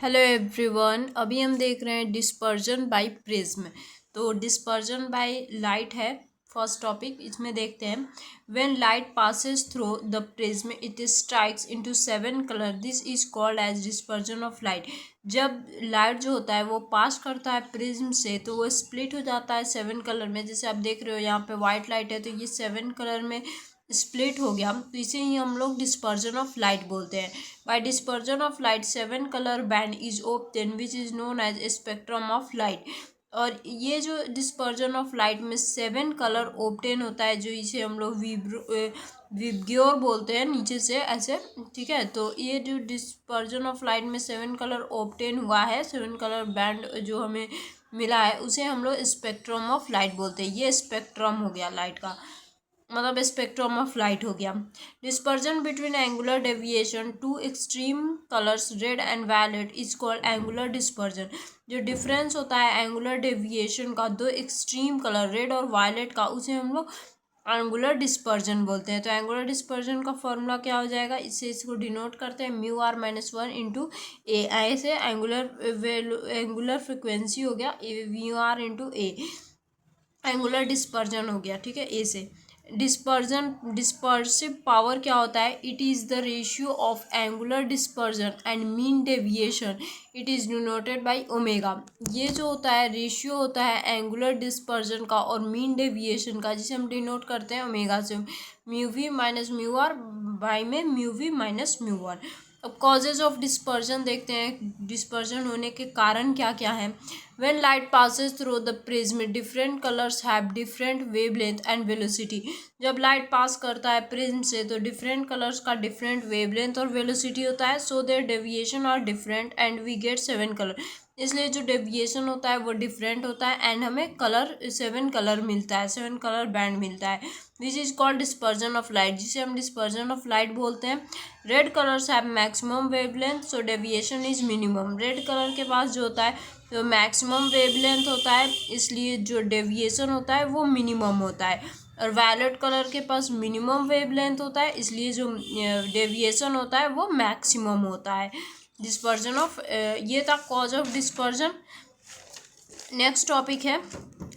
Hello everyone, अभी हम देख रहे हैं डिस्पर्जन बाय प्रिज्म। तो डिस्पर्जन बाय लाइट है फर्स्ट टॉपिक। इसमें देखते हैं when light passes through the prism it strikes into 7 colour, this is called as dispersion of light. जब लाइट जो होता है वो पास करता है प्रिज्म से तो वो स्प्लिट हो जाता है 7 कलर में। जैसे आप देख रहे हो यहाँ पे वाइट लाइट है तो ये 7 कलर में स्प्लिट हो गया, तो इसे ही हम लोग डिस्पर्जन ऑफ लाइट बोलते हैं। By dispersion of light 7 colour band is obtain which is known as spectrum of light. और ये जो डिस्पर्जन ऑफ लाइट में 7 कलर ऑब्टेन होता है, जो इसे हम लोग विब्ग्योर बोलते हैं नीचे से ऐसे, ठीक है। तो ये जो डिस्पर्जन ऑफ लाइट में 7 कलर ऑब्टेन हुआ है, 7 कलर बैंड जो हमें मिला है, उसे हम लोग स्पेक्ट्रम ऑफ लाइट बोलते हैं। ये स्पेक्ट्रम हो गया लाइट का, मतलब स्पेक्ट्रम ऑफ लाइट हो गया। Dispersion between angular deviation to extreme colours red and violet is called angular dispersion. जो डिफरेंस होता है एंगुलर डेविएशन का दो एक्सट्रीम कलर रेड और वायलेट का, उसे हम लोग एंगुलर डिस्पर्जन बोलते हैं। तो एंगुलर डिस्पर्जन का फॉर्मूला क्या हो जाएगा, इसको डिनोट करते हैं mu R minus 1 into A. ऐसे एंगुलर फ्रिक्वेंसी हो गया mu R into A, angular dispersion हो गया, ठीक है। ए से डिस्पर्सिव पावर क्या होता है, it is the ratio of angular dispersion and mean deviation, it is denoted by omega. ये जो होता है रेशियो होता है एंगुलर डिस्पर्जन का और मीन डेविएशन का, जिसे हम डिनोट करते हैं ओमेगा से। Mu v minus mu r by में mu v minus mu r. अब कॉजेज ऑफ डिस्पर्जन देखते हैं, डिस्पर्जन होने के कारण क्या क्या है। When light passes through the prism, different colors have different wavelength and velocity. जब लाइट पास करता है प्रिज्म से तो डिफरेंट कलर्स का डिफरेंट वेवलेंथ और वेलोसिटी होता है, so their deviation are different and we get 7 colour. इसलिए जो डेविएशन होता है वो डिफरेंट होता है एंड हमें कलर 7 कलर मिलता है, 7 कलर बैंड मिलता है, which is called dispersion of light, जिसे हम डिस्पर्जन ऑफ लाइट बोलते हैं। Red colours have maximum wavelength, so deviation is minimum. Red colour के पास जो होता है तो मैक्सिमम वेवलेंथ होता है, इसलिए जो डेविएशन होता है वो मिनिमम होता है। और वायलेट कलर के पास मिनिमम वेवलेंथ होता है, इसलिए जो डेविएशन होता है वो मैक्सिमम होता है। डिस्पर्जन ऑफ ये था cause of dispersion. Next topic है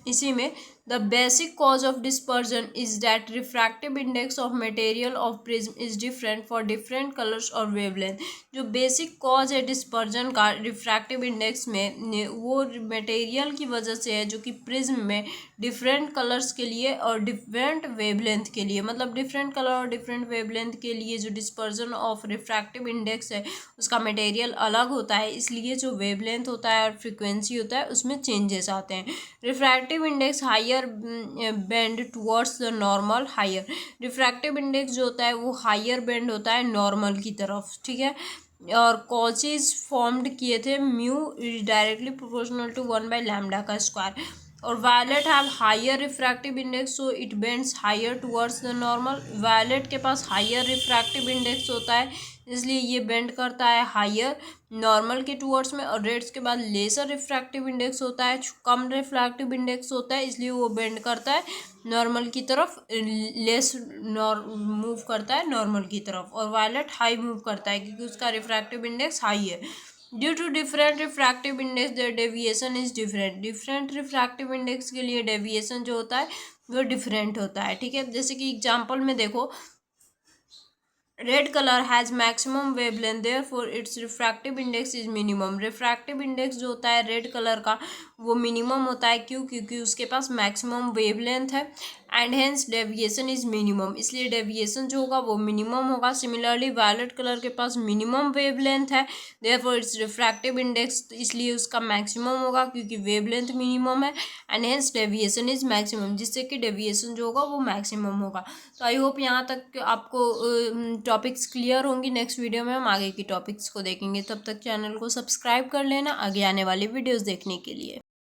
इसी में, the basic cause of dispersion is that refractive index of material of prism is different for different colours और वेवलेंथ। जो बेसिक कॉज है डिस्पर्जन का रिफ्रैक्टिव इंडेक्स में, वो मटेरियल की वजह से है, जो कि प्रिज्म में डिफरेंट कलर्स के लिए और डिफरेंट वेवलेंथ के लिए, मतलब डिफरेंट कलर और डिफरेंट वेवलेंथ के लिए जो डिस्पर्जन ऑफ रिफ्रैक्टिव इंडेक्स है उसका मटेरियल अलग होता है, इसलिए जो वेवलेंथ होता है और फ्रिक्वेंसी होता है उसमें चेंजेस आते हैं। Refractive index higher bend towards the normal higher. Refractive index जो होता है वो हायर बेंड होता है नॉर्मल की तरफ, ठीक है। और कॉजेज फॉर्म्ड किए थे म्यू डायरेक्टली प्रोपोर्शनल टू 1/λ का स्क्वायर। और violet have higher refractive index, so it bends higher towards the normal. Violet के पास हायर रिफ्रैक्टिव इंडेक्स होता है, इसलिए ये बेंड करता है हायर नॉर्मल के टुवर्ड्स में। और रेड्स के बाद लेसर रिफ्रैक्टिव इंडेक्स होता है, कम रिफ्रैक्टिव इंडेक्स होता है, इसलिए वो बेंड करता है नॉर्मल की तरफ, लेस मूव करता है नॉर्मल की तरफ। और वायलेट हाई मूव करता है क्योंकि उसका रिफ्रैक्टिव इंडेक्स हाई है। Due to different refractive index their deviation is different. Different refractive index के लिए डेविएशन जो होता है वो डिफरेंट होता है, ठीक है। जैसे कि एग्जांपल में देखो, red colour has maximum wavelength therefore it's refractive index is minimum. Refractive index जो होता है रेड कलर का वो मिनिमम होता है, क्यों, क्योंकि उसके पास मैक्सिमम वेवलेंथ है and hence deviation is minimum, इसलिए डेविएशन जो होगा वो मिनिमम होगा। सिमिलरली वायलेट कलर के पास मिनिमम वेवलेंथ है, देयरफॉर इट्स रिफ्रैक्टिव इंडेक्स, इसलिए उसका मैक्सिमम होगा क्योंकि वेवलेंथ मिनिमम है and hence deviation is maximum, जिससे कि डेविएशन जो होगा वो मैक्सिमम होगा। तो आई होप यहाँ तक आपको टॉपिक्स क्लियर होंगी। नेक्स्ट वीडियो में हम आगे की टॉपिक्स को देखेंगे, तब तक चैनल को सब्सक्राइब कर लेना आगे आने वाली वीडियोस देखने के लिए।